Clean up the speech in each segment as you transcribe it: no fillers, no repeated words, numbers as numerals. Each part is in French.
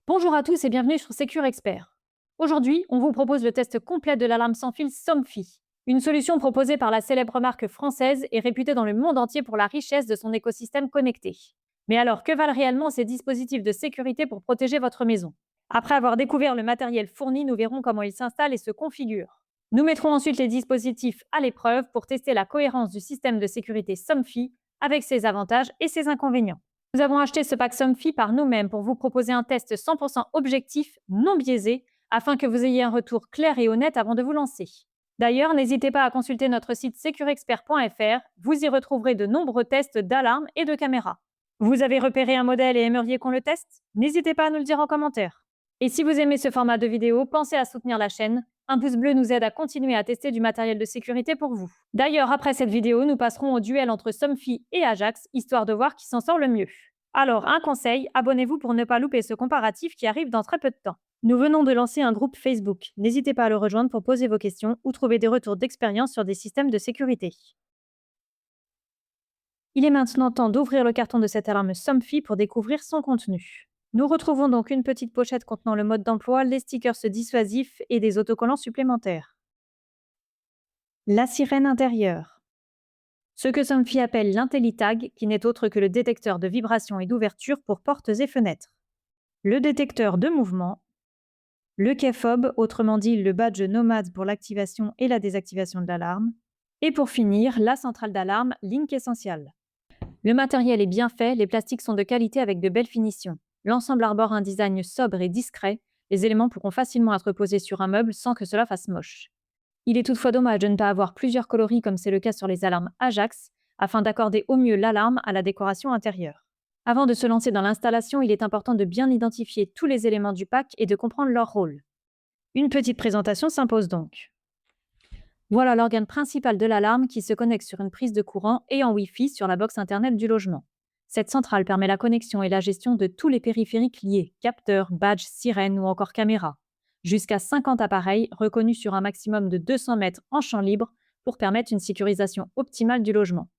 Bonjour à tous et bienvenue sur Secure Expert. Aujourd'hui, on vous propose le test complet de l'alarme sans fil Somfy, une solution proposée par la célèbre marque française et réputée dans le monde entier pour la richesse de son écosystème connecté. Mais alors, que valent réellement ces dispositifs de sécurité pour protéger votre maison? Après avoir découvert le matériel fourni, nous verrons comment il s'installe et se configure. Nous mettrons ensuite les dispositifs à l'épreuve pour tester la cohérence du système de sécurité Somfy avec ses avantages et ses inconvénients. Nous avons acheté ce pack Somfy par nous-mêmes pour vous proposer un test 100% objectif, non biaisé, afin que vous ayez un retour clair et honnête avant de vous lancer. D'ailleurs, n'hésitez pas à consulter notre site securexpert.fr, vous y retrouverez de nombreux tests d'alarmes et de caméras. Vous avez repéré un modèle et aimeriez qu'on le teste? N'hésitez pas à nous le dire en commentaire. Et si vous aimez ce format de vidéo, pensez à soutenir la chaîne. Un pouce bleu nous aide à continuer à tester du matériel de sécurité pour vous. D'ailleurs, après cette vidéo, nous passerons au duel entre Somfy et Ajax, histoire de voir qui s'en sort le mieux. Alors, un conseil, abonnez-vous pour ne pas louper ce comparatif qui arrive dans très peu de temps. Nous venons de lancer un groupe Facebook. N'hésitez pas à le rejoindre pour poser vos questions ou trouver des retours d'expérience sur des systèmes de sécurité. Il est maintenant temps d'ouvrir le carton de cette alarme Somfy pour découvrir son contenu. Nous retrouvons donc une petite pochette contenant le mode d'emploi, les stickers dissuasifs et des autocollants supplémentaires. La sirène intérieure. Ce que Somfy appelle l'IntelliTag, qui n'est autre que le détecteur de vibration et d'ouverture pour portes et fenêtres. Le détecteur de mouvement. Le key-fob, autrement dit le badge nomade pour l'activation et la désactivation de l'alarme. Et pour finir, la centrale d'alarme Link Essential. Le matériel est bien fait, les plastiques sont de qualité avec de belles finitions. L'ensemble arbore un design sobre et discret, les éléments pourront facilement être posés sur un meuble sans que cela fasse moche. Il est toutefois dommage de ne pas avoir plusieurs coloris comme c'est le cas sur les alarmes Ajax, afin d'accorder au mieux l'alarme à la décoration intérieure. Avant de se lancer dans l'installation, il est important de bien identifier tous les éléments du pack et de comprendre leur rôle. Une petite présentation s'impose donc. Voilà l'organe principal de l'alarme qui se connecte sur une prise de courant et en Wi-Fi sur la box Internet du logement. Cette centrale permet la connexion et la gestion de tous les périphériques liés, capteurs, badges, sirènes ou encore caméras. Jusqu'à 50 appareils reconnus sur un maximum de 200 mètres en champ libre pour permettre une sécurisation optimale du logement.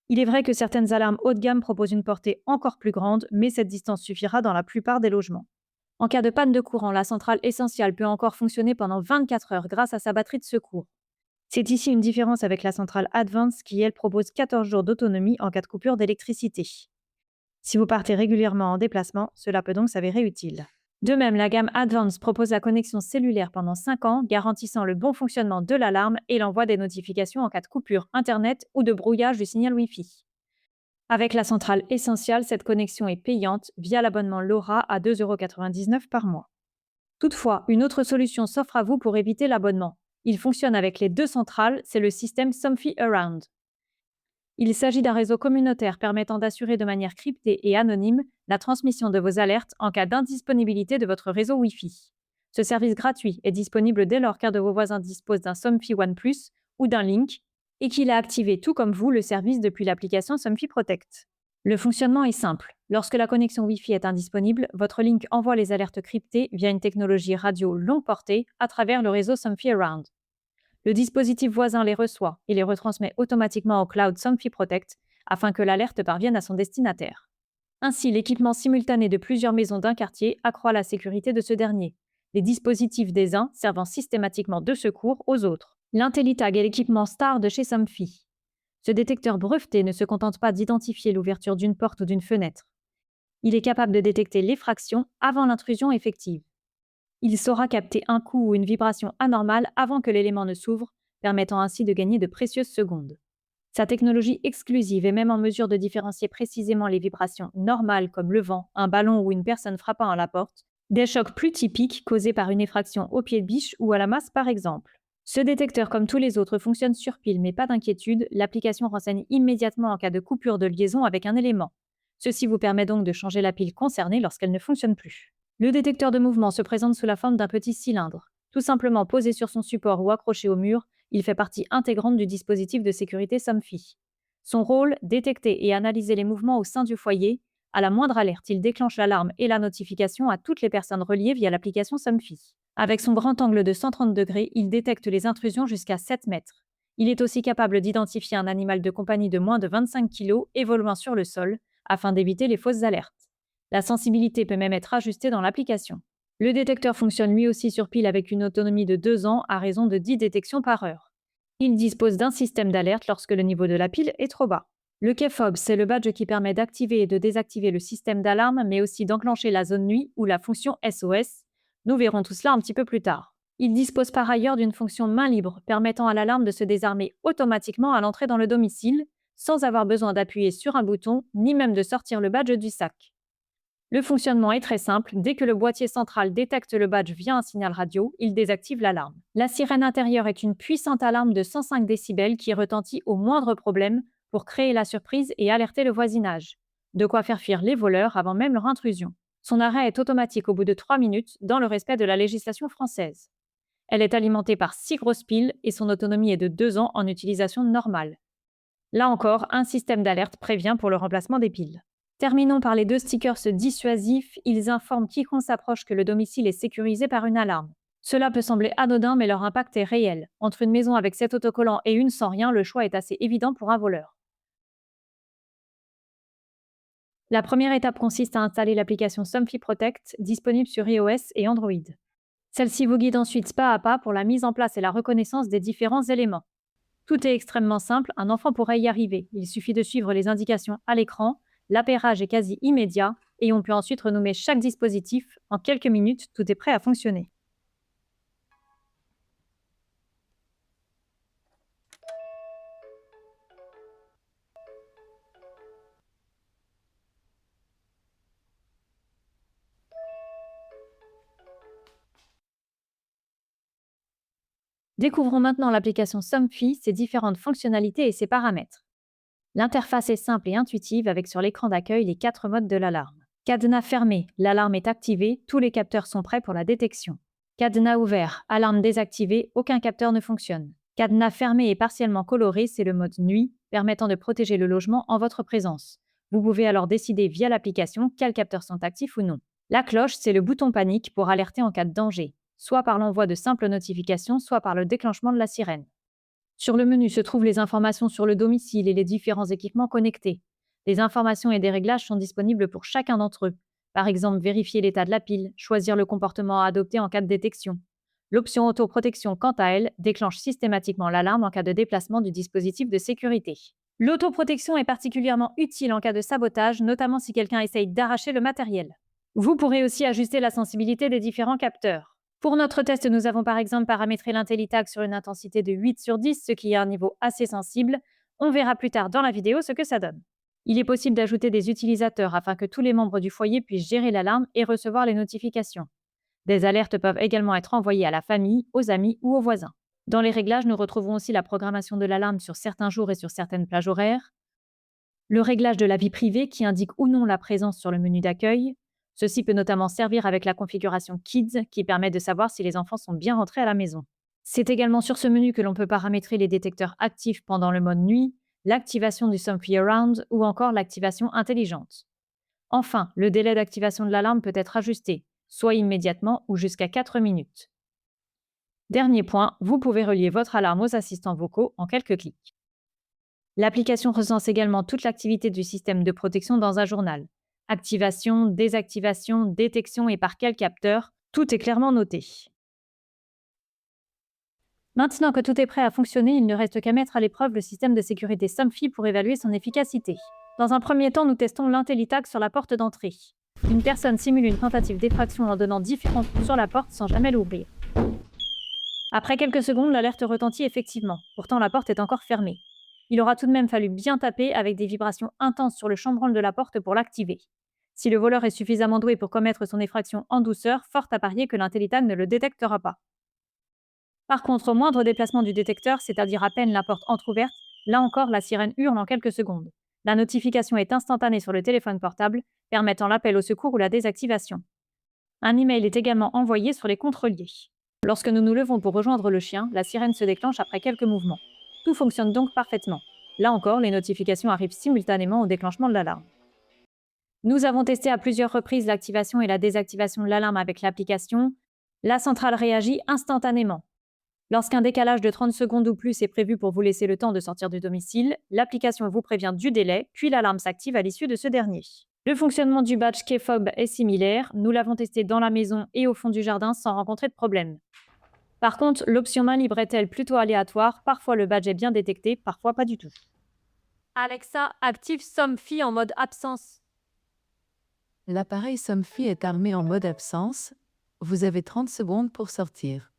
Il est vrai que certaines alarmes haut de gamme proposent une portée encore plus grande, mais cette distance suffira dans la plupart des logements. En cas de panne de courant, la centrale essentielle peut encore fonctionner pendant 24 heures grâce à sa batterie de secours. C'est ici une différence avec la centrale Advance qui, elle, propose 14 jours d'autonomie en cas de coupure d'électricité. Si vous partez régulièrement en déplacement, cela peut donc s'avérer utile. De même, la gamme Advance propose la connexion cellulaire pendant 5 ans, garantissant le bon fonctionnement de l'alarme et l'envoi des notifications en cas de coupure Internet ou de brouillage du signal Wi-Fi. Avec la centrale essentielle, cette connexion est payante via l'abonnement LoRa à 2,99 € par mois. Toutefois, une autre solution s'offre à vous pour éviter l'abonnement. Il fonctionne avec les deux centrales, c'est le système Somfy Around. Il s'agit d'un réseau communautaire permettant d'assurer de manière cryptée et anonyme la transmission de vos alertes en cas d'indisponibilité de votre réseau Wi-Fi. Ce service gratuit est disponible dès lors qu'un de vos voisins dispose d'un Somfy One Plus ou d'un Link et qu'il a activé tout comme vous le service depuis l'application Somfy Protect. Le fonctionnement est simple. Lorsque la connexion Wi-Fi est indisponible, votre Link envoie les alertes cryptées via une technologie radio longue portée à travers le réseau Somfy Around. Le dispositif voisin les reçoit et les retransmet automatiquement au cloud Somfy Protect afin que l'alerte parvienne à son destinataire. Ainsi, l'équipement simultané de plusieurs maisons d'un quartier accroît la sécurité de ce dernier, les dispositifs des uns servant systématiquement de secours aux autres. L'IntelliTag est l'équipement star de chez Somfy. Ce détecteur breveté ne se contente pas d'identifier l'ouverture d'une porte ou d'une fenêtre. Il est capable de détecter l'effraction avant l'intrusion effective. Il saura capter un coup ou une vibration anormale avant que l'élément ne s'ouvre, permettant ainsi de gagner de précieuses secondes. Sa technologie exclusive est même en mesure de différencier précisément les vibrations normales comme le vent, un ballon ou une personne frappant à la porte, des chocs plus typiques causés par une effraction au pied de biche ou à la masse par exemple. Ce détecteur, comme tous les autres, fonctionne sur pile, mais pas d'inquiétude, l'application renseigne immédiatement en cas de coupure de liaison avec un élément. Ceci vous permet donc de changer la pile concernée lorsqu'elle ne fonctionne plus. Le détecteur de mouvement se présente sous la forme d'un petit cylindre. Tout simplement posé sur son support ou accroché au mur, il fait partie intégrante du dispositif de sécurité Somfy. Son rôle, détecter et analyser les mouvements au sein du foyer. À la moindre alerte, il déclenche l'alarme et la notification à toutes les personnes reliées via l'application Somfy. Avec son grand angle de 130 degrés, il détecte les intrusions jusqu'à 7 mètres. Il est aussi capable d'identifier un animal de compagnie de moins de 25 kg évoluant sur le sol, afin d'éviter les fausses alertes. La sensibilité peut même être ajustée dans l'application. Le détecteur fonctionne lui aussi sur pile avec une autonomie de 2 ans à raison de 10 détections par heure. Il dispose d'un système d'alerte lorsque le niveau de la pile est trop bas. Le KEFOB, c'est le badge qui permet d'activer et de désactiver le système d'alarme, mais aussi d'enclencher la zone nuit ou la fonction SOS. Nous verrons tout cela un petit peu plus tard. Il dispose par ailleurs d'une fonction main libre, permettant à l'alarme de se désarmer automatiquement à l'entrée dans le domicile, sans avoir besoin d'appuyer sur un bouton, ni même de sortir le badge du sac. Le fonctionnement est très simple, dès que le boîtier central détecte le badge via un signal radio, il désactive l'alarme. La sirène intérieure est une puissante alarme de 105 décibels qui retentit au moindre problème pour créer la surprise et alerter le voisinage. De quoi faire fuir les voleurs avant même leur intrusion. Son arrêt est automatique au bout de 3 minutes, dans le respect de la législation française. Elle est alimentée par 6 grosses piles et son autonomie est de 2 ans en utilisation normale. Là encore, un système d'alerte prévient pour le remplacement des piles. Terminons par les 2 stickers dissuasifs. Ils informent quiconque s'approche que le domicile est sécurisé par une alarme. Cela peut sembler anodin, mais leur impact est réel. Entre une maison avec 7 autocollants et une sans rien, le choix est assez évident pour un voleur. La première étape consiste à installer l'application Somfy Protect, disponible sur iOS et Android. Celle-ci vous guide ensuite pas à pas pour la mise en place et la reconnaissance des différents éléments. Tout est extrêmement simple, un enfant pourrait y arriver. Il suffit de suivre les indications à l'écran, l'appairage est quasi immédiat et on peut ensuite renommer chaque dispositif. En quelques minutes, tout est prêt à fonctionner. Découvrons maintenant l'application Somfy, ses différentes fonctionnalités et ses paramètres. L'interface est simple et intuitive avec sur l'écran d'accueil les 4 modes de l'alarme. Cadenas fermé, l'alarme est activée, tous les capteurs sont prêts pour la détection. Cadenas ouvert, alarme désactivée, aucun capteur ne fonctionne. Cadenas fermé et partiellement coloré, c'est le mode nuit, permettant de protéger le logement en votre présence. Vous pouvez alors décider via l'application quels capteurs sont actifs ou non. La cloche, c'est le bouton panique pour alerter en cas de danger, soit par l'envoi de simples notifications, soit par le déclenchement de la sirène. Sur le menu se trouvent les informations sur le domicile et les différents équipements connectés. Des informations et des réglages sont disponibles pour chacun d'entre eux. Par exemple, vérifier l'état de la pile, choisir le comportement à adopter en cas de détection. L'option autoprotection, quant à elle, déclenche systématiquement l'alarme en cas de déplacement du dispositif de sécurité. L'autoprotection est particulièrement utile en cas de sabotage, notamment si quelqu'un essaye d'arracher le matériel. Vous pourrez aussi ajuster la sensibilité des différents capteurs. Pour notre test, nous avons par exemple paramétré l'IntelliTag sur une intensité de 8 sur 10, ce qui est un niveau assez sensible. On verra plus tard dans la vidéo ce que ça donne. Il est possible d'ajouter des utilisateurs afin que tous les membres du foyer puissent gérer l'alarme et recevoir les notifications. Des alertes peuvent également être envoyées à la famille, aux amis ou aux voisins. Dans les réglages, nous retrouvons aussi la programmation de l'alarme sur certains jours et sur certaines plages horaires, le réglage de la vie privée qui indique ou non la présence sur le menu d'accueil. Ceci peut notamment servir avec la configuration Kids qui permet de savoir si les enfants sont bien rentrés à la maison. C'est également sur ce menu que l'on peut paramétrer les détecteurs actifs pendant le mode nuit, l'activation du Somfy Around ou encore l'activation intelligente. Enfin, le délai d'activation de l'alarme peut être ajusté, soit immédiatement ou jusqu'à 4 minutes. Dernier point, vous pouvez relier votre alarme aux assistants vocaux en quelques clics. L'application recense également toute l'activité du système de protection dans un journal. Activation, désactivation, détection et par quel capteur, tout est clairement noté. Maintenant que tout est prêt à fonctionner, il ne reste qu'à mettre à l'épreuve le système de sécurité Somfy pour évaluer son efficacité. Dans un premier temps, nous testons l'IntelliTag sur la porte d'entrée. Une personne simule une tentative d'effraction en donnant différents coups sur la porte sans jamais l'ouvrir. Après quelques secondes, l'alerte retentit effectivement. Pourtant, la porte est encore fermée. Il aura tout de même fallu bien taper avec des vibrations intenses sur le chambranle de la porte pour l'activer. Si le voleur est suffisamment doué pour commettre son effraction en douceur, fort à parier que l'IntelliTag ne le détectera pas. Par contre, au moindre déplacement du détecteur, c'est-à-dire à peine la porte entrouverte, là encore la sirène hurle en quelques secondes. La notification est instantanée sur le téléphone portable, permettant l'appel au secours ou la désactivation. Un email est également envoyé sur les comptes reliés. Lorsque nous nous levons pour rejoindre le chien, la sirène se déclenche après quelques mouvements. Tout fonctionne donc parfaitement. Là encore, les notifications arrivent simultanément au déclenchement de l'alarme. Nous avons testé à plusieurs reprises l'activation et la désactivation de l'alarme avec l'application. La centrale réagit instantanément. Lorsqu'un décalage de 30 secondes ou plus est prévu pour vous laisser le temps de sortir du domicile, l'application vous prévient du délai, puis l'alarme s'active à l'issue de ce dernier. Le fonctionnement du badge Kfob est similaire, nous l'avons testé dans la maison et au fond du jardin sans rencontrer de problème. Par contre, l'option main libre est-elle plutôt aléatoire, parfois le badge est bien détecté, parfois pas du tout. Alexa, active Somfy en mode absence. L'appareil Somfy est armé en mode absence. Vous avez 30 secondes pour sortir.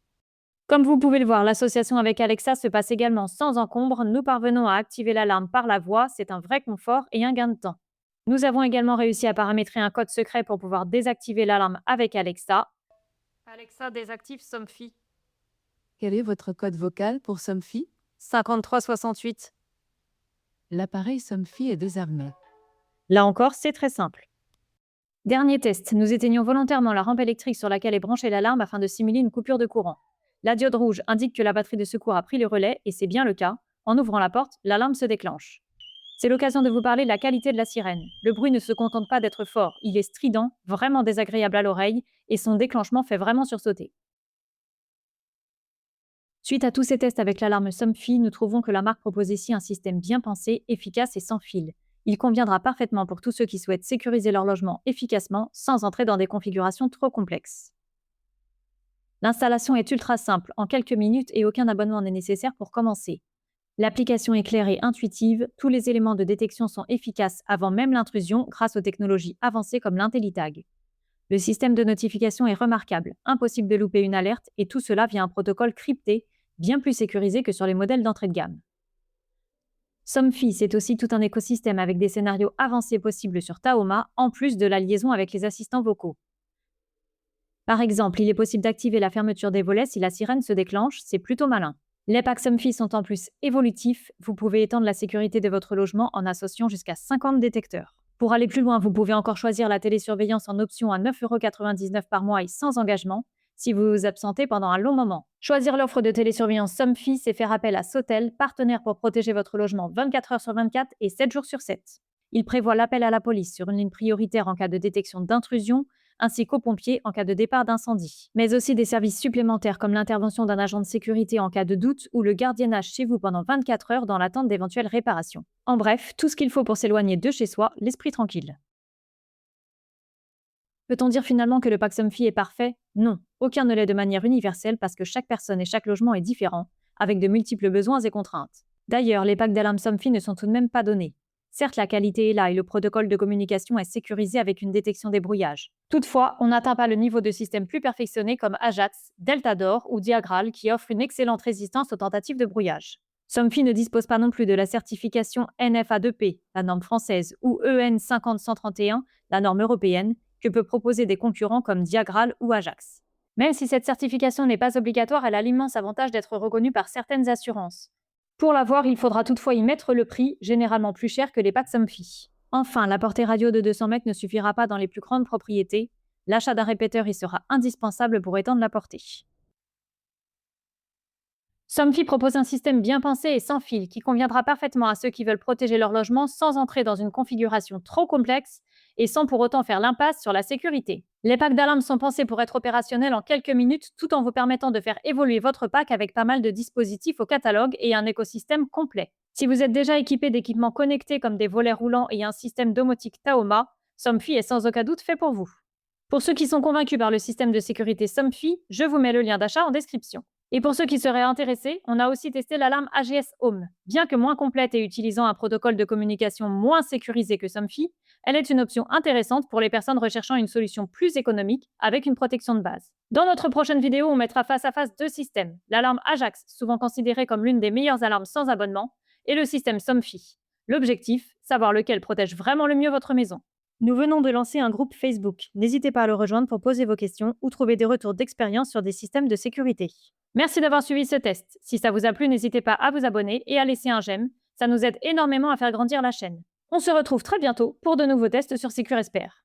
Comme vous pouvez le voir, l'association avec Alexa se passe également sans encombre. Nous parvenons à activer l'alarme par la voix, c'est un vrai confort et un gain de temps. Nous avons également réussi à paramétrer un code secret pour pouvoir désactiver l'alarme avec Alexa. Alexa, désactive Somfy. Quel est votre code vocal pour Somfy? 5368. L'appareil Somfy est désarmé. Là encore, c'est très simple. Dernier test, nous éteignons volontairement la rampe électrique sur laquelle est branchée l'alarme afin de simuler une coupure de courant. La diode rouge indique que la batterie de secours a pris le relais, et c'est bien le cas. En ouvrant la porte, l'alarme se déclenche. C'est l'occasion de vous parler de la qualité de la sirène. Le bruit ne se contente pas d'être fort, il est strident, vraiment désagréable à l'oreille, et son déclenchement fait vraiment sursauter. Suite à tous ces tests avec l'alarme Somfy, nous trouvons que la marque propose ici un système bien pensé, efficace et sans fil. Il conviendra parfaitement pour tous ceux qui souhaitent sécuriser leur logement efficacement sans entrer dans des configurations trop complexes. L'installation est ultra simple, en quelques minutes et aucun abonnement n'est nécessaire pour commencer. L'application est claire et intuitive, tous les éléments de détection sont efficaces avant même l'intrusion grâce aux technologies avancées comme l'IntelliTag. Le système de notification est remarquable, impossible de louper une alerte et tout cela via un protocole crypté, bien plus sécurisé que sur les modèles d'entrée de gamme. Somfy, c'est aussi tout un écosystème avec des scénarios avancés possibles sur Taoma, en plus de la liaison avec les assistants vocaux. Par exemple, il est possible d'activer la fermeture des volets si la sirène se déclenche, c'est plutôt malin. Les packs Somfy sont en plus évolutifs, vous pouvez étendre la sécurité de votre logement en associant jusqu'à 50 détecteurs. Pour aller plus loin, vous pouvez encore choisir la télésurveillance en option à 9,99 € par mois et sans engagement, si vous vous absentez pendant un long moment. Choisir l'offre de télésurveillance Somfy, c'est faire appel à Sotel, partenaire pour protéger votre logement 24 heures sur 24 et 7 jours sur 7. Il prévoit l'appel à la police sur une ligne prioritaire en cas de détection d'intrusion, ainsi qu'aux pompiers en cas de départ d'incendie. Mais aussi des services supplémentaires comme l'intervention d'un agent de sécurité en cas de doute ou le gardiennage chez vous pendant 24 heures dans l'attente d'éventuelles réparations. En bref, tout ce qu'il faut pour s'éloigner de chez soi, l'esprit tranquille. Peut-on dire finalement que le pack Somfy est parfait? Non, aucun ne l'est de manière universelle parce que chaque personne et chaque logement est différent, avec de multiples besoins et contraintes. D'ailleurs, les packs d'alarme Somfy ne sont tout de même pas donnés. Certes, la qualité est là et le protocole de communication est sécurisé avec une détection des brouillages. Toutefois, on n'atteint pas le niveau de système plus perfectionné comme Ajax, Deltador ou Diagral qui offrent une excellente résistance aux tentatives de brouillage. Somfy ne dispose pas non plus de la certification NFA2P, la norme française, ou EN 50131, la norme européenne, que peut proposer des concurrents comme Diagral ou Ajax. Même si cette certification n'est pas obligatoire, elle a l'immense avantage d'être reconnue par certaines assurances. Pour l'avoir, il faudra toutefois y mettre le prix, généralement plus cher que les packs Somfy. Enfin, la portée radio de 200 mètres ne suffira pas dans les plus grandes propriétés. L'achat d'un répéteur y sera indispensable pour étendre la portée. Somfy propose un système bien pensé et sans fil qui conviendra parfaitement à ceux qui veulent protéger leur logement sans entrer dans une configuration trop complexe et sans pour autant faire l'impasse sur la sécurité. Les packs d'alarme sont pensés pour être opérationnels en quelques minutes tout en vous permettant de faire évoluer votre pack avec pas mal de dispositifs au catalogue et un écosystème complet. Si vous êtes déjà équipé d'équipements connectés comme des volets roulants et un système domotique Taoma, Somfy est sans aucun doute fait pour vous. Pour ceux qui sont convaincus par le système de sécurité Somfy, je vous mets le lien d'achat en description. Et pour ceux qui seraient intéressés, on a aussi testé l'alarme AGS Home. Bien que moins complète et utilisant un protocole de communication moins sécurisé que Somfy, elle est une option intéressante pour les personnes recherchant une solution plus économique avec une protection de base. Dans notre prochaine vidéo, on mettra face à face deux systèmes. L'alarme Ajax, souvent considérée comme l'une des meilleures alarmes sans abonnement, et le système Somfy. L'objectif, savoir lequel protège vraiment le mieux votre maison. Nous venons de lancer un groupe Facebook. N'hésitez pas à le rejoindre pour poser vos questions ou trouver des retours d'expérience sur des systèmes de sécurité. Merci d'avoir suivi ce test. Si ça vous a plu, n'hésitez pas à vous abonner et à laisser un j'aime. Ça nous aide énormément à faire grandir la chaîne. On se retrouve très bientôt pour de nouveaux tests sur SecureSpert.